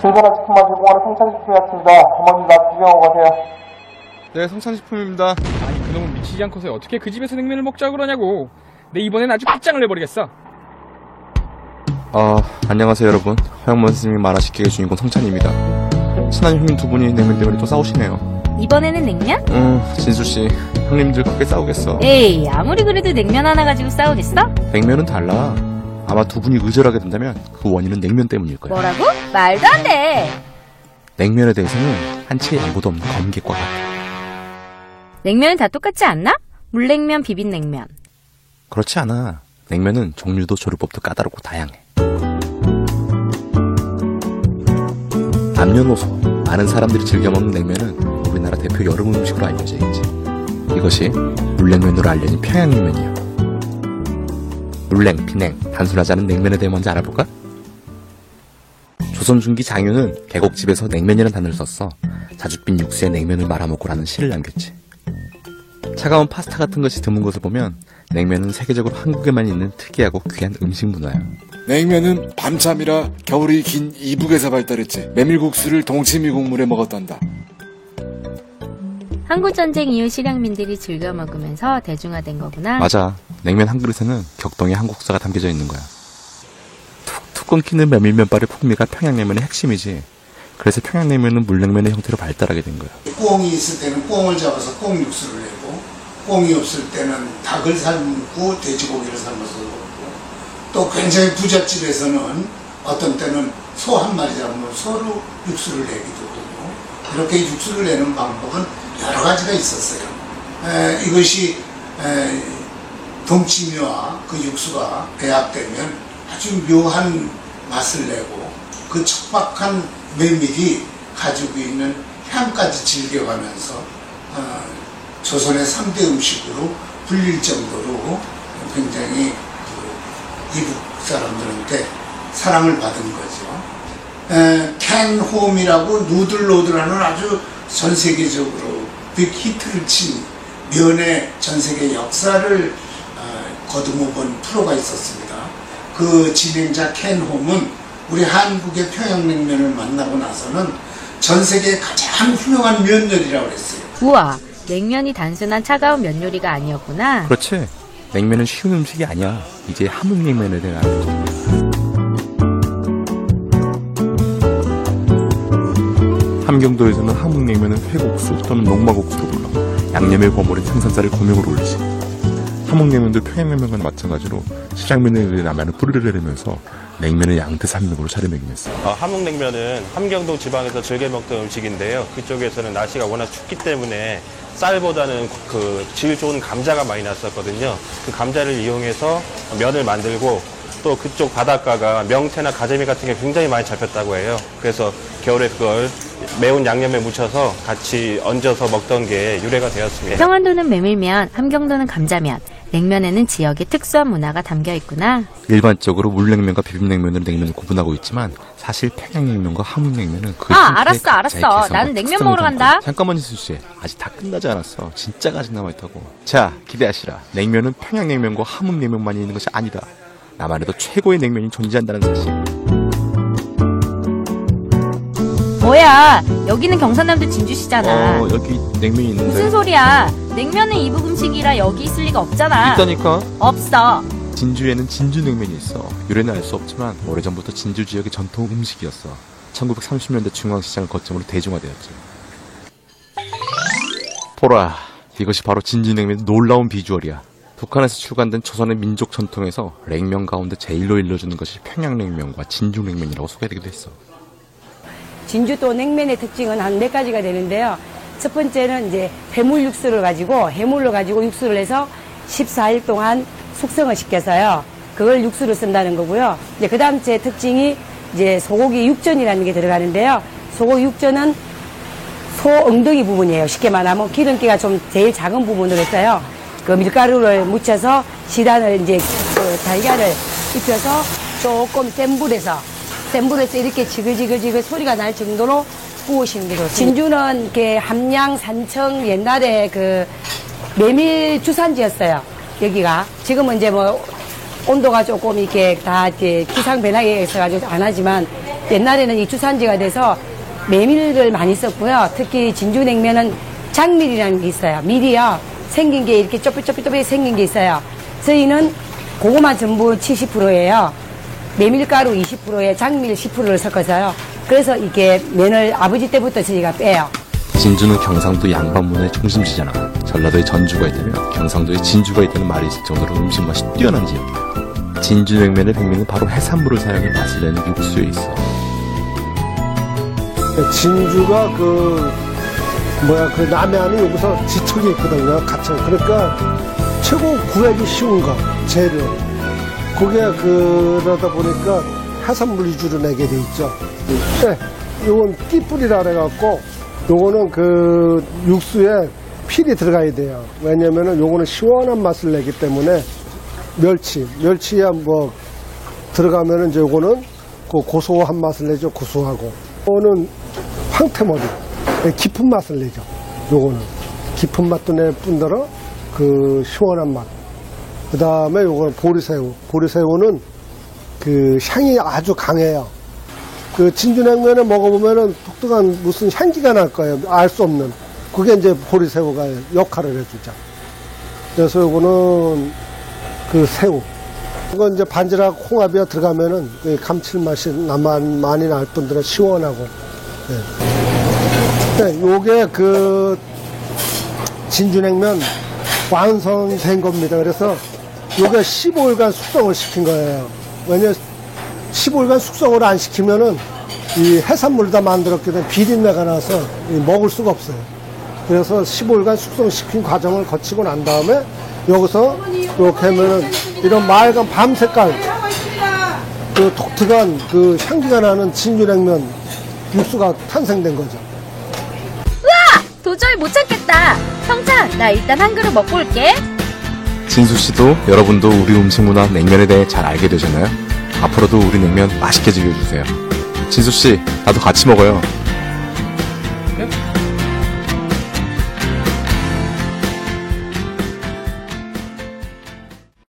길거나 식품만 제공하는 성찬식품이 왔습니다. 어머니 나 구경하고 가세요. 네, 성찬식품입니다. 아니 그놈은 미치지 않고서 어떻게 그 집에서 냉면을 먹자고 그러냐고. 내 이번엔 아주 끝장을 내버리겠어. 안녕하세요 여러분. 허영문 스님이 만화식객의 주인공 성찬입니다. 친한 형님 두 분이 냉면 때문에 또 싸우시네요. 이번에는 냉면? 진수씨, 형님들 크게 싸우겠어. 에이, 아무리 그래도 냉면 하나 가지고 싸우겠어? 냉면은 달라. 아마 두 분이 의절하게 된다면 그 원인은 냉면 때문일 거야. 뭐라고? 말도 안 돼. 냉면에 대해서는 한치의 양보도 없는 검객과 같아. 냉면은 다 똑같지 않나? 물냉면, 비빔냉면. 그렇지 않아. 냉면은 종류도 조리법도 까다롭고 다양해. 남녀노소 많은 사람들이 즐겨 먹는 냉면은 우리나라 대표 여름 음식으로 알려져 있지. 이것이 물냉면으로 알려진 평양냉면이요. 물냉, 비냉, 단순하지 않은 냉면에 대해 먼저 알아볼까? 조선 중기 장유는 계곡집에서 냉면이라는 단어를 썼어. 자줏빛 육수에 냉면을 말아먹고라는 시를 남겼지. 차가운 파스타 같은 것이 드문 것을 보면 냉면은 세계적으로 한국에만 있는 특이하고 귀한 음식 문화야. 냉면은 밤참이라 겨울이 긴 이북에서 발달했지. 메밀국수를 동치미 국물에 먹었단다. 한국전쟁 이후 실향민들이 즐겨 먹으면서 대중화된 거구나. 맞아. 냉면 한 그릇에는 격동의 한국사가 담겨져 있는 거야. 툭툭 끊기는 메밀면발의 풍미가 평양냉면의 핵심이지. 그래서 평양냉면은 물냉면의 형태로 발달하게 된 거야. 꿩이 있을 때는 꿩을 잡아서 꿩 육수를 내고, 꿩이 없을 때는 닭을 삶고 돼지고기를 삶아서 먹고, 또 굉장히 부잣집에서는 어떤 때는 소 한 마리 잡으면 소로 육수를 내기도 하고, 이렇게 육수를 내는 방법은 여러 가지가 있었어요. 이것이 동치미와 그 육수가 배합되면 아주 묘한 맛을 내고, 그 척박한 메밀이 가지고 있는 향까지 즐겨가면서 조선의 3대 음식으로 불릴 정도로 굉장히 이북 사람들한테 사랑을 받은 거죠. 캔홈이라고 누들노들하는 아주 전 세계적으로 빅 히트를 친 면의 전 세계 역사를 거두어 본 프로가 있었습니다. 그 진행자 캔홈은 우리 한국의 평양냉면을 만나고 나서는 전 세계의 가장 훌륭한 면 요리라고 그랬어요. 우와, 냉면이 단순한 차가운 면 요리가 아니었구나. 그렇지. 냉면은 쉬운 음식이 아니야. 이제 함흥냉면에 대해 알았죠. 함경도에서는 함흥냉면은 회국수 또는 녹마국수로 불러 양념에 버무린 생선살을 고명으로 올리지. 함흥냉면도 평양냉면과 마찬가지로 실향면에 의해 라면을 뿌리를 내리면서 냉면을 양태 산맥으로 차려먹이면서. 함흥냉면은 함경도 지방에서 즐겨 먹던 음식인데요. 그쪽에서는 날씨가 워낙 춥기 때문에 쌀보다는 그 질 좋은 감자가 많이 났었거든요. 그 감자를 이용해서 면을 만들고, 또 그쪽 바닷가가 명태나 가재미 같은 게 굉장히 많이 잡혔다고 해요. 그래서 겨울에 그걸 매운 양념에 묻혀서 같이 얹어서 먹던 게 유래가 되었습니다. 평안도는 메밀면, 함경도는 감자면, 냉면에는 지역의 특수한 문화가 담겨 있구나. 일반적으로 물냉면과 비빔냉면으로 냉면을 구분하고 있지만 사실 평양냉면과 함흥냉면은 그 알았어. 나는 냉면 먹으러 간다. 잠깐만 희수씨, 아직 다 끝나지 않았어. 진짜가 아직 남아있다고. 자, 기대하시라. 냉면은 평양냉면과 함흥냉면만이 있는 것이 아니다. 나만해도 최고의 냉면이 존재한다는 사실. 뭐야, 여기는 경상남도 진주시잖아. 여기 냉면이 있는데. 무슨 소리야. 냉면은 이북 음식이라 여기 있을 리가 없잖아. 있다니까. 없어. 진주에는 진주냉면이 있어. 유래는 알 수 없지만 오래전부터 진주 지역의 전통 음식이었어. 1930년대 중앙시장을 거점으로 대중화되었지. 보라, 이것이 바로 진주냉면의 놀라운 비주얼이야. 북한에서 출간된 조선의 민족 전통에서 냉면 가운데 제일로 일러주는 것이 평양냉면과 진주냉면이라고 소개되기도 했어. 진주도 냉면의 특징은 한 4가지가 되는데요. 첫 번째는 이제 해물로 가지고 육수를 해서 14일 동안 숙성을 시켜서요. 그걸 육수로 쓴다는 거고요. 이제 그 다음 제 특징이 이제 소고기 육전이라는 게 들어가는데요. 소고기 육전은 소 엉덩이 부분이에요. 쉽게 말하면 기름기가 좀 제일 작은 부분으로 했어요. 그 밀가루를 묻혀서 시단을 이제 그 달걀을 입혀서 조금 센 불에서 이렇게 지글지글 소리가 날 정도로 구우시는 게 좋습니다. 진주는 이렇게 함양, 산청 옛날에 그 메밀 주산지였어요. 여기가 지금은 이제 뭐 온도가 조금 이렇게 다 이제 기상 변화에 있어가지고 안 하지만 옛날에는 이 주산지가 돼서 메밀을 많이 썼고요. 특히 진주냉면은 장밀이라는 게 있어요. 밀이요. 생긴 게 이렇게 쪼삐쪼삐 생긴 게 있어요. 저희는 고구마 전부 70%예요. 메밀가루 20%에 장밀 10%를 섞어서요. 그래서 이게 면을 아버지 때부터 저희가 빼요. 진주는 경상도 양반문화의 중심지잖아. 전라도에 전주가 있다면 경상도에 진주가 있다는 말이 있을 정도로 음식 맛이 뛰어난 지역이야. 진주냉면의 백미는 바로 해산물을 사용해 맛을 내는 육수에 있어. 진주가 그 남해안이 여기서 지척이 있거든요. 가천. 그러니까 최고 구하기 쉬운 거 재료. 그게 그러다 보니까 해산물 위주로 내게 돼 있죠. 네, 요건 띠뿌리라 그래갖고 요거는 그 육수에 필이 들어가야 돼요. 왜냐면은 요거는 시원한 맛을 내기 때문에 멸치야 뭐 들어가면은 이제 요거는 그 고소한 맛을 내죠. 고소하고. 요거는 황태머리. 깊은 맛을 내죠. 요거는 깊은 맛도 낼 뿐더러 그 시원한 맛. 그 다음에 요거는 보리새우. 보리새우는 그 향이 아주 강해요. 그 진주냉면을 먹어보면은 독특한 무슨 향기가 날 거예요. 알 수 없는. 그게 이제 보리새우가 역할을 해주죠. 그래서 요거는 그 새우. 이건 이제 반지락 홍합이 들어가면은 그 감칠맛이 많이 날 뿐더러 시원하고. 네, 요게 그 진주냉면 완성된 겁니다. 그래서 요게 15일간 숙성을 시킨 거예요. 왜냐면 15일간 숙성을 안 시키면은 이 해산물을 다 만들었기 때문에 비린내가 나서 먹을 수가 없어요. 그래서 15일간 숙성시킨 과정을 거치고 난 다음에 여기서 이렇게 하면은 이런 맑은 밤 색깔, 그 독특한 그 향기가 나는 진주냉면 육수가 탄생된 거죠. 도저히 못 참겠다. 형찬, 나 일단 한 그릇 먹고 올게. 진수 씨도 여러분도 우리 음식 문화 냉면에 대해 잘 알게 되셨나요? 앞으로도 우리 냉면 맛있게 즐겨주세요. 진수 씨, 나도 같이 먹어요.